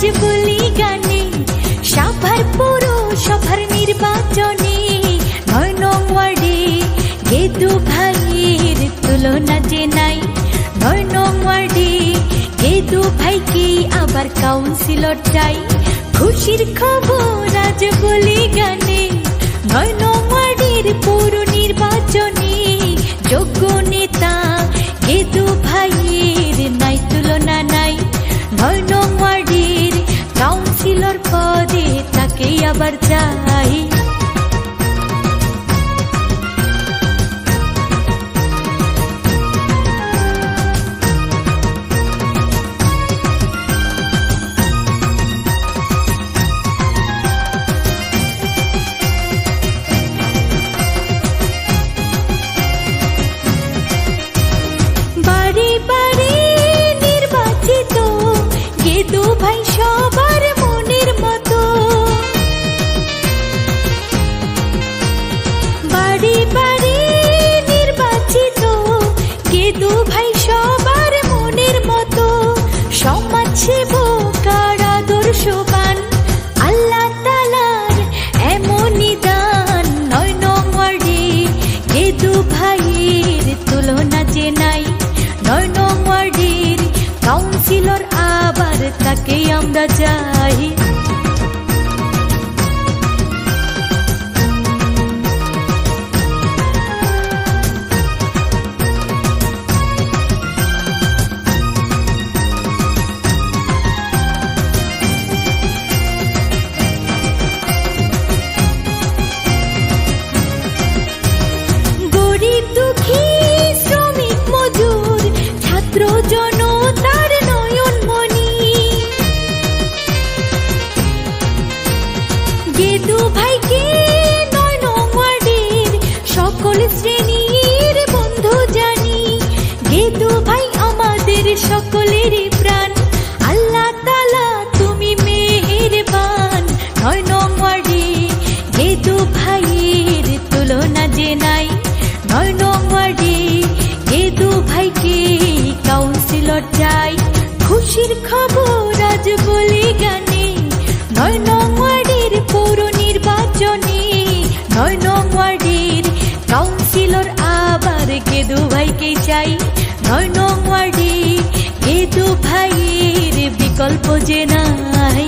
রাজবলি গানে সাভার পৌরসভার নির্বাচনে ৯ নং ওয়ার্ডে গেদু ভাইয়ের তুলনা যে নাই। ৯ নং ওয়ার্ডে গেদু ভাইকে আবার কাউন্সিলর চাই। খুশির খবর রাজবলি গানে ৯ নং ওয়ার্ডের পৌর নির্বাচনে যোগ্য নেতা গেদু ভাইয়ের নাই তুলনা নাই। ৯ নং ওয়ার্ডের কাউন্সিলর পদে তাকে আবার চাই। বারে বারে নির্বাচিত গেদু ভাই সবার মনের মতো। বারে বারে নির্বাচিত গেদু ভাই সবার মনের মতো। সমাজ সেবক আর আদর্শবান আল্লাহ তাআলার এমনই দান। ৯ নং ওয়ার্ডে গেদু ভাইয়ের তুলনা যে নাই। ৯ নং ওয়ার্ডের কাউন্সিলর আবার তাকে আমরা চাই। গরিব দুঃখী শ্রমিক মজুর ছাত্র জনতার নয়নমণি গেদু ভাইকে ৯ নং ওয়ার্ডের সকল শ্রেণীর বন্ধু জানি। গেদু ভাই আমাদের সকলের প্রাণ, আল্লাহ তাআলা তুমি মেহেরবান। ৯ নং ওয়ার্ডে গেদু ভাইয়ের তুলনা যে নাই। ৯ নং ওয়ার্ডে গেদু ভাইকে কাউন্সিলর চাই। খুশির খবর রাজবলি গানে ৯ নং ওয়ার্ডের পৌর নির্বাচনে ৯ নং ওয়ার্ডের কাউন্সিলর আবার গেদু ভাইকে চাই। ৯ নং ওয়ার্ডে গেদু ভাইয়ের বিকল্প যে নাই।